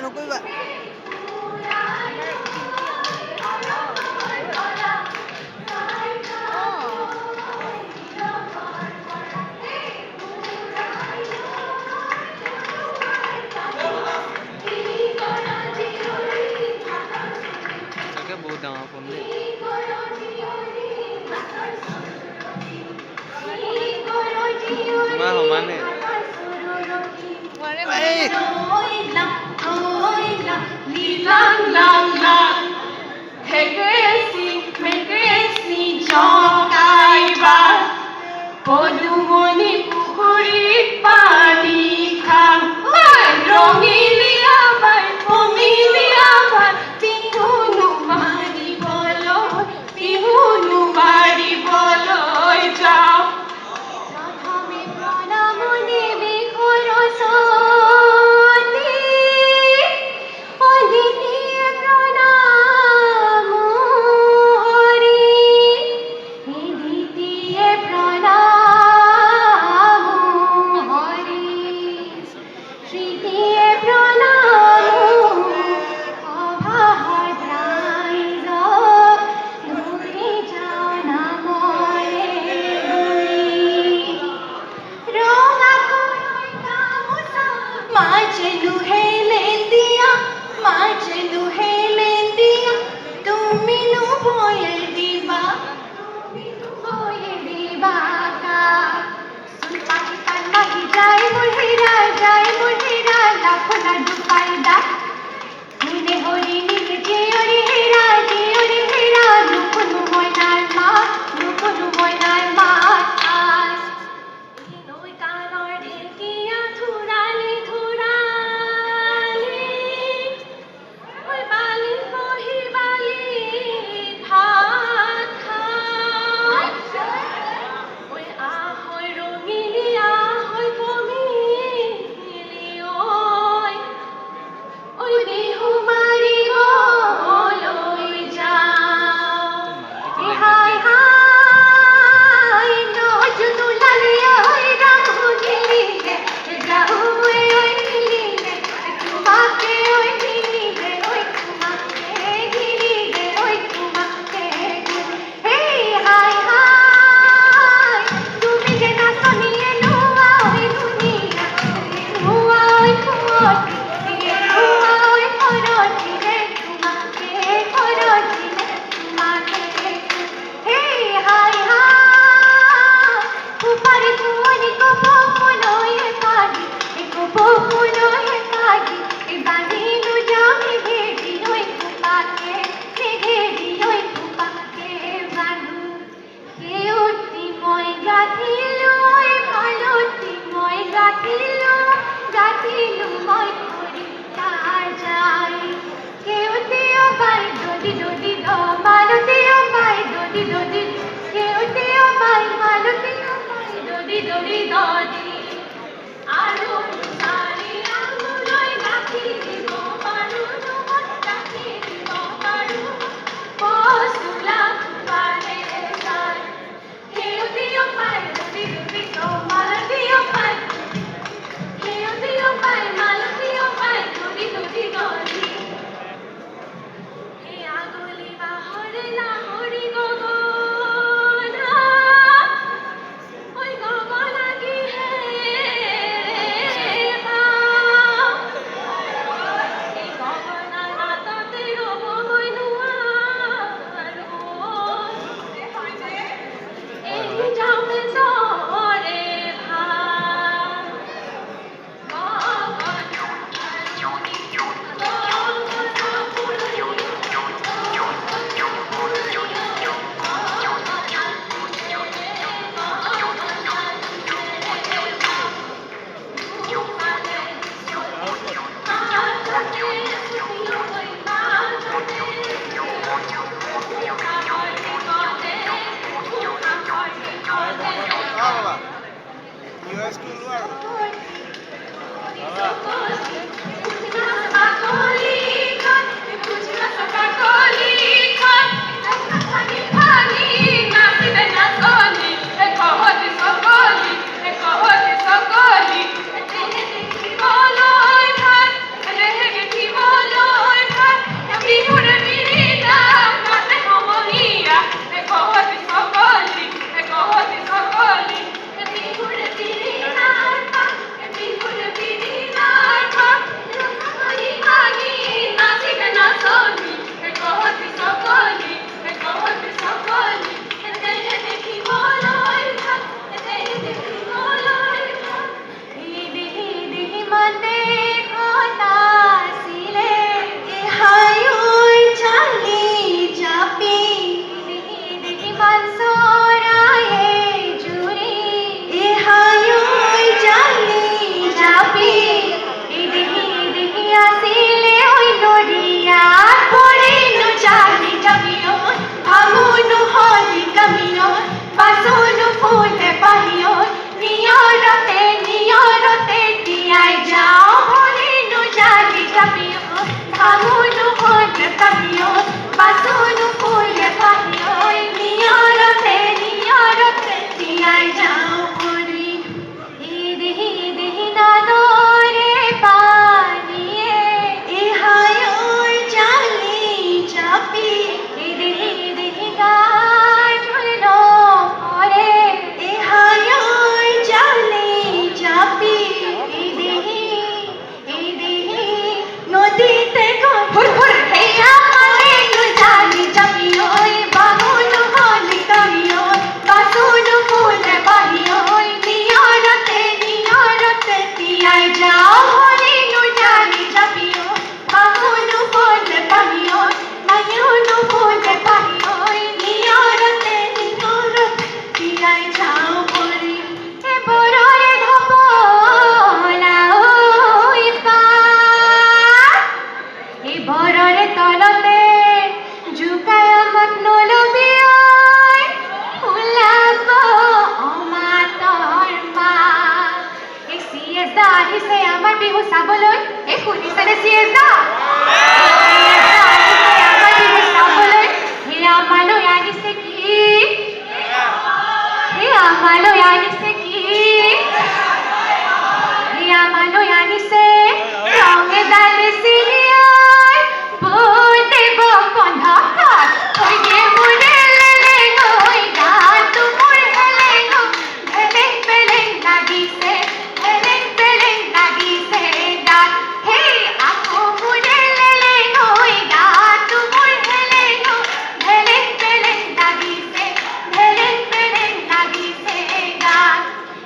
নকৰিবা বহুত ডাঙৰ ফোন দেই তোমাৰ সমানে পদুমণি পুখুৰীত পানী খাম ৰঙিলীয়া বাই অমিলীয়া বাই বিহুনো মাৰিবলৈ যাওঁ প্ৰথমে প্ৰণামনে বিহুৰ ওচৰত আমাক নলবি ঐ ওলাব অমাতৰ মাত। এই CS দা আহিছে আমাৰ বিহু চাবলৈ। এই শুনিছেনে CS দা? আমাৰ বিহু চাবলৈ। সেই আমালৈ আনিছে কি? সেই আমালৈ আনিছে কি? সেই আমালৈ আনিছে ৰঙে ডালে চিৰিয়াই বৰ দেৱ কন্ধকাত হৈগে মোৰে লেলেং ঐ গাটো মোৰ হেলেং হেলেং পেলেং লাগিছে হেলেং পেলেং লাগিছে গাত। সেই আকৌ মোৰে লেলেং ঐ গাটো মোৰ হেলেং হেলেং পেলেং লাগিছে হেলেং পেলেং লাগিছে গাত।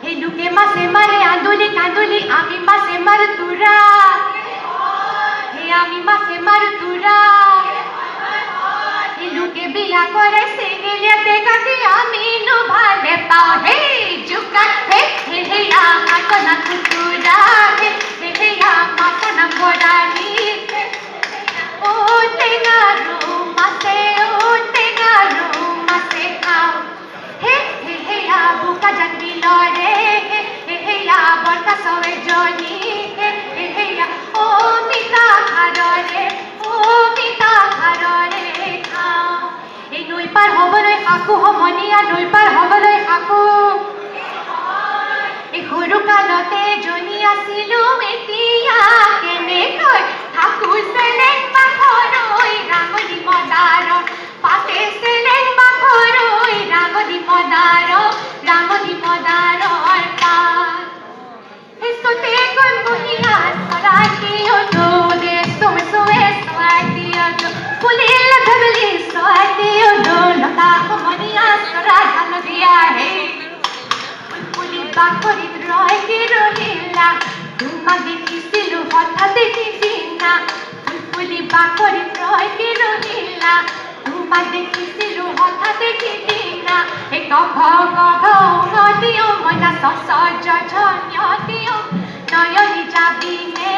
এই লোকে মাছে মাৰে আন্দুলি কান্দুলি আমি মাছে মাৰো তোৰা। এই আমি মাছে মাৰো তোৰা। এই লোকে বিয়া কৰে চেঙেলীয়াতে কাটি আমিনো ভালে পাওঁ। হেই জোকা হে হে হেয়া মাছনা কুকুৰা হে হে হেয়া মাছনা বৰালি ঔ টেঙাৰো মাছে ঔ টেঙাৰো মাছে খাওঁ। হে হে হেয়া বোকা জান বিলৰে হে হে হেয়া বৰকাছ এজনী হে হে হেয়া ঔ মিঠা খাৰৰে ঔ মিঠা খাৰৰে খাওঁ। এই নৈ পাৰ হ'বলৈ সাকু সমনীয়া নৈ পাৰ হ'বলৈ সাকু। এই সৰু কালতে জনী আছিলো এতিয়া কেনেকৈ থাকো চেলেং বাখৰৈ ৰাঙলী মদাৰৰ পাতে চেলেং বাখৰৈ ৰাঙলী মদাৰৰ পাত। Estote con mojigas para que yo no de esto me sube esto a ti yo no pulila tabeli esto a ti yo no no ta como nias para lo dia hey puli bakori roy ki rohila tuma dekisilu hotha dekisina puli bakori roy ki rohila tuma dekisilu hotha dekisina e kho ngodiyo moina sosoj jonyodiyo নয়নি যাবি নে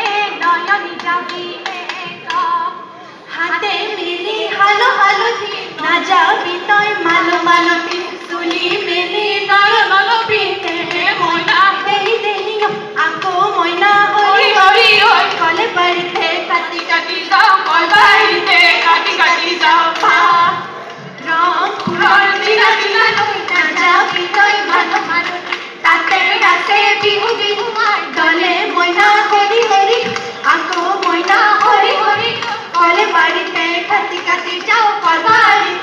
হাতে মিলি হালো হালধি না যাবি তই মালো মালতি চুলি মেলি নৰ নলবি হে মইনা দেহি দেহি আকৌ মইনা হৰি হৰি ঐ কলে বাৰীতে কাটি কাটি যাওঁ কল বাৰীতে কাটি কাটি যাওঁ ৰং ফুলৰ দিনা দিনা লৈ নাযাবি তই মালো মালতি তাতে আছে বিহু বিহু মাৰ গলে মইনা হৰি হৰি আকৌ মইনা হৰি হৰি কলে বাৰীতে কাটি কাটি যাওঁ কল বাৰী